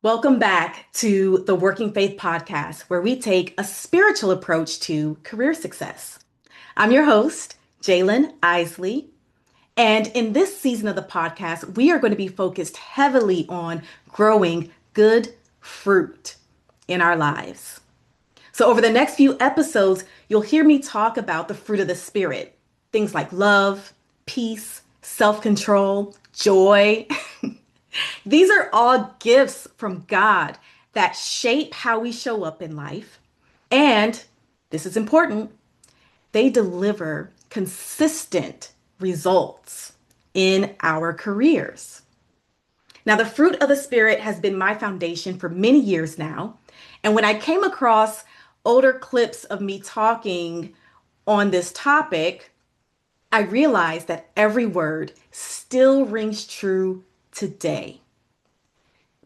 Welcome back to the Working Faith Podcast, where we take a spiritual approach to career success. I'm your host, Jalyn Isley, and in this season of the podcast, we are going to be focused heavily on growing good fruit in our lives. So, over the next few episodes, you'll hear me talk about the fruit of the Spirit, things like love, peace, self control, joy. These are all gifts from God that shape how we show up in life. And this is important, they deliver consistent results in our careers. Now, the fruit of the Spirit has been my foundation for many years now. And when I came across older clips of me talking on this topic, I realized that every word still rings true today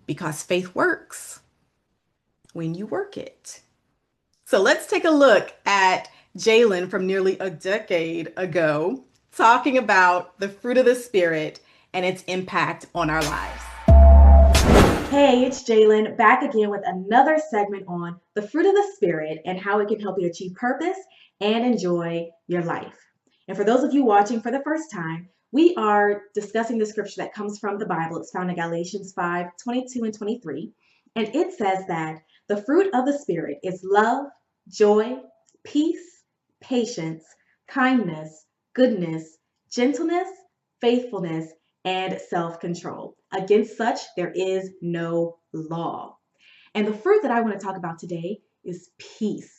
because faith works when you work it. So let's take a look at Jalyn from nearly a decade ago talking about the fruit of the Spirit and its impact on our lives. Hey, it's Jalyn back again with another segment on the fruit of the Spirit and how it can help you achieve purpose and enjoy your life. And for those of you watching for the first time, we are discussing the scripture that comes from the Bible. It's found in Galatians 5:22 and 23. And it says that the fruit of the Spirit is love, joy, peace, patience, kindness, goodness, gentleness, faithfulness, and self-control. Against such, there is no law. And the fruit that I want to talk about today is peace.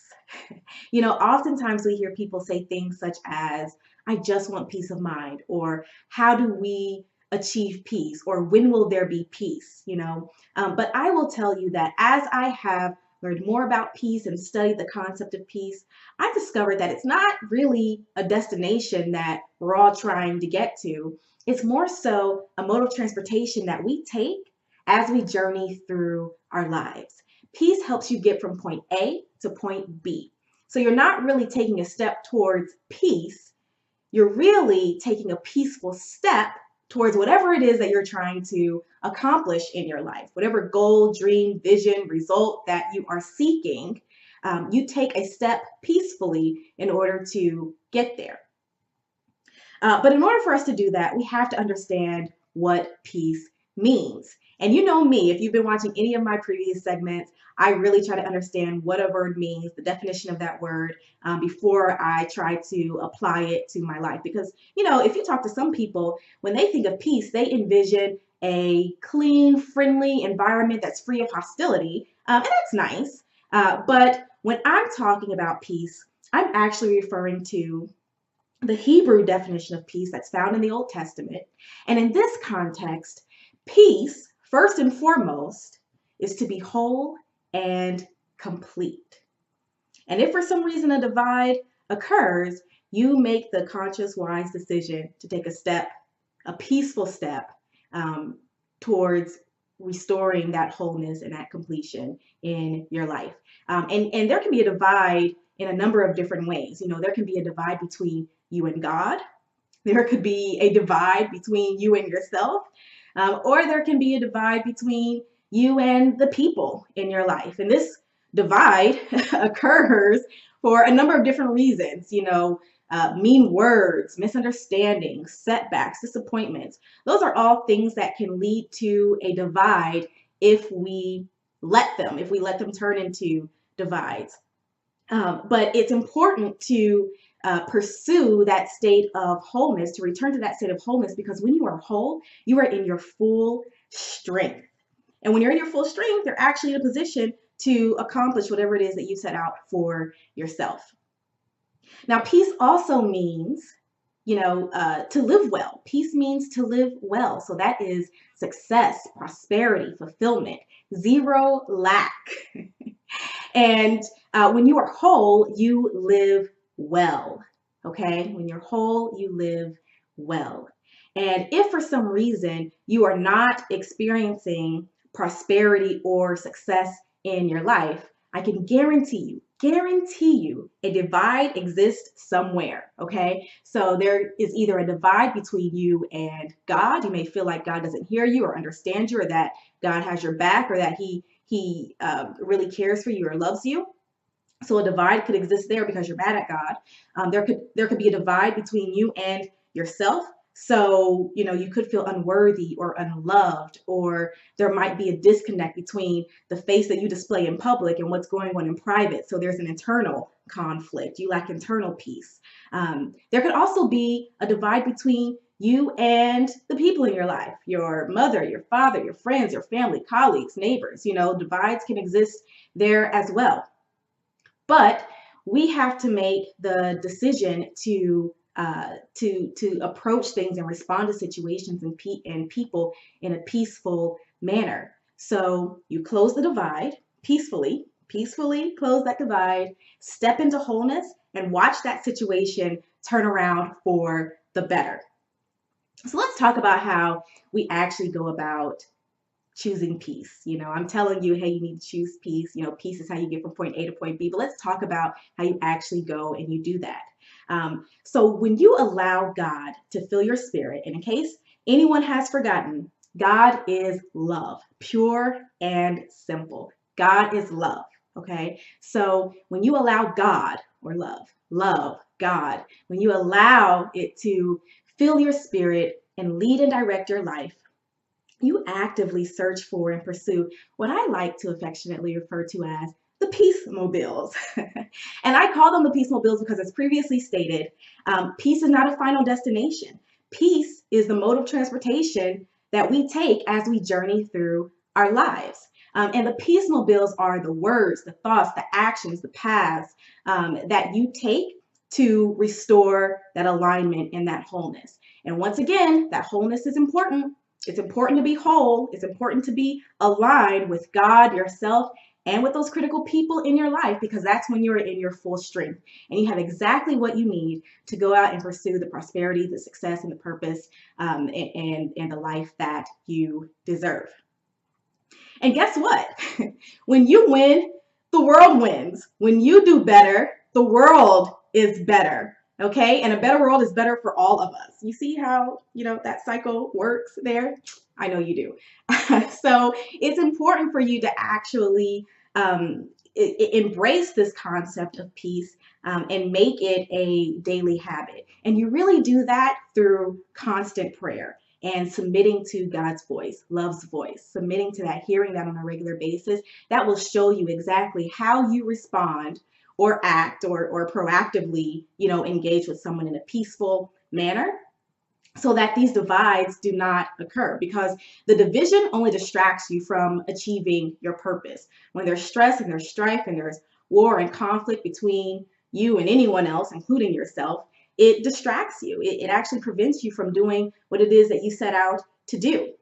Oftentimes we hear people say things such as, I just want peace of mind, or how do we achieve peace, or when will there be peace, But I will tell you that as I have learned more about peace and studied the concept of peace, I discovered that it's not really a destination that we're all trying to get to. It's more so a mode of transportation that we take as we journey through our lives. Peace helps you get from point A to point B. So you're not really taking a step towards peace. You're really taking a peaceful step towards whatever it is that you're trying to accomplish in your life, whatever goal, dream, vision, result that you are seeking. You take a step peacefully in order to get there. But in order for us to do that, we have to understand what peace means. And you know me, if you've been watching any of my previous segments, I really try to understand what a word means, the definition of that word, before I try to apply it to my life. Because, if you talk to some people, when they think of peace, they envision a clean, friendly environment that's free of hostility. And that's nice. But when I'm talking about peace, I'm actually referring to the Hebrew definition of peace that's found in the Old Testament. And in this context, peace, first and foremost, is to be whole and complete. And if for some reason a divide occurs, you make the conscious, wise decision to take a peaceful step towards restoring that wholeness and that completion in your life. And there can be a divide in a number of different ways. There can be a divide between you and God. There could be a divide between you and yourself, or there can be a divide between you and the people in your life. And this divide occurs for a number of different reasons, mean words, misunderstandings, setbacks, disappointments. Those are all things that can lead to a divide if we let them turn into divides. But it's important to pursue that state of wholeness, to return to that state of wholeness, because when you are whole, you are in your full strength. And when you're in your full strength, you're actually in a position to accomplish whatever it is that you set out for yourself. Now, peace also means, to live well. Peace means to live well. So that is success, prosperity, fulfillment, zero lack. And when you are whole, you live well. Okay? When you're whole, you live well. And if for some reason you are not experiencing prosperity or success in your life, I can guarantee you guarantee you a divide exists somewhere, okay? So there is either a divide between you and God. You may feel like God doesn't hear you or understand you, or that God has your back, or that he really cares for you or loves you. So a divide could exist there because you're mad at God. There could be a divide between you and yourself. So, you could feel unworthy or unloved, or there might be a disconnect between the face that you display in public and what's going on in private. So there's an internal conflict. You lack internal peace. There could also be a divide between you and the people in your life, your mother, your father, your friends, your family, colleagues, neighbors. Divides can exist there as well. But we have to make the decision to approach things and respond to situations and people in a peaceful manner. So you close the divide peacefully close that divide, step into wholeness, and watch that situation turn around for the better. So let's talk about how we actually go about choosing peace. I'm telling you, hey, you need to choose peace. Peace is how you get from point A to point B. But let's talk about how you actually go and you do that. So when you allow God to fill your spirit, and in case anyone has forgotten, God is love, pure and simple. God is love. Okay. So when you allow God, or love, God, when you allow it to fill your spirit and lead and direct your life, you actively search for and pursue what I like to affectionately refer to as the peace mobiles. And I call them the peace mobiles because, as previously stated, peace is not a final destination. Peace is the mode of transportation that we take as we journey through our lives. And the peace mobiles are the words, the thoughts, the actions, the paths that you take to restore that alignment and that wholeness. And once again, that wholeness is important. It's important to be whole. It's important to be aligned with God, yourself, and with those critical people in your life, because that's when you're in your full strength and you have exactly what you need to go out and pursue the prosperity, the success, and the purpose, and the life that you deserve. And guess what? When you win, the world wins. When you do better, the world is better. Okay. And a better world is better for all of us. You see how, that cycle works there? I know you do. So it's important for you to actually embrace this concept of peace and make it a daily habit. And you really do that through constant prayer and submitting to God's voice, love's voice, submitting to that, hearing that on a regular basis. That will show you exactly how you respond or act or proactively, engage with someone in a peaceful manner, so that these divides do not occur, because the division only distracts you from achieving your purpose. When there's stress and there's strife and there's war and conflict between you and anyone else, including yourself, it distracts you. It actually prevents you from doing what it is that you set out to do.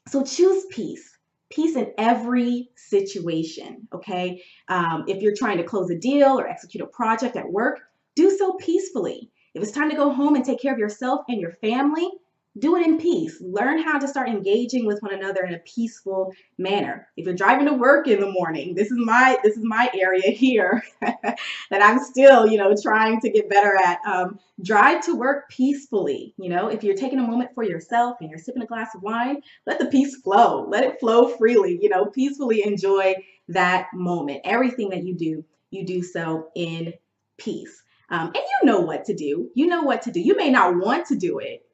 So choose peace in every situation, okay? If you're trying to close a deal or execute a project at work, do so peacefully. If it's time to go home and take care of yourself and your family, do it in peace. Learn how to start engaging with one another in a peaceful manner. If you're driving to work in the morning, this is my area here that I'm still, trying to get better at. Drive to work peacefully. If you're taking a moment for yourself and you're sipping a glass of wine, let the peace flow. Let it flow freely. Peacefully enjoy that moment. Everything that you do so in peace. And you know what to do. You may not want to do it,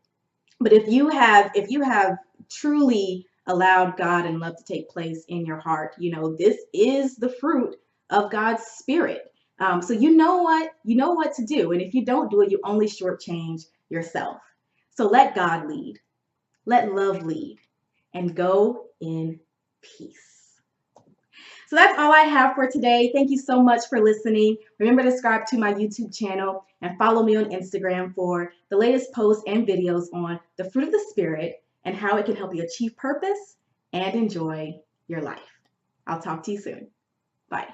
but if you have truly allowed God and love to take place in your heart, this is the fruit of God's spirit. So you know what to do. And if you don't do it, you only shortchange yourself. So let God lead, let love lead, and go in peace. So that's all I have for today. Thank you so much for listening. Remember to subscribe to my YouTube channel and follow me on Instagram for the latest posts and videos on the fruit of the Spirit and how it can help you achieve purpose and enjoy your life. I'll talk to you soon. Bye.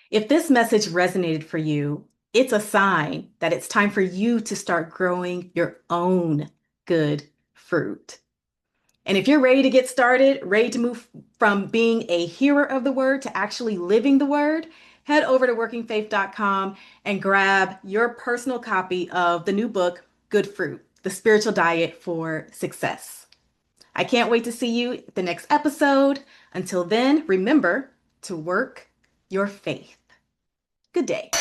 If this message resonated for you, it's a sign that it's time for you to start growing your own good fruit. And if you're ready to get started, ready to move from being a hearer of the word to actually living the word, head over to workingfaith.com and grab your personal copy of the new book, Good Fruit, The Spiritual Diet for Success. I can't wait to see you at the next episode. Until then, remember to work your faith. Good day.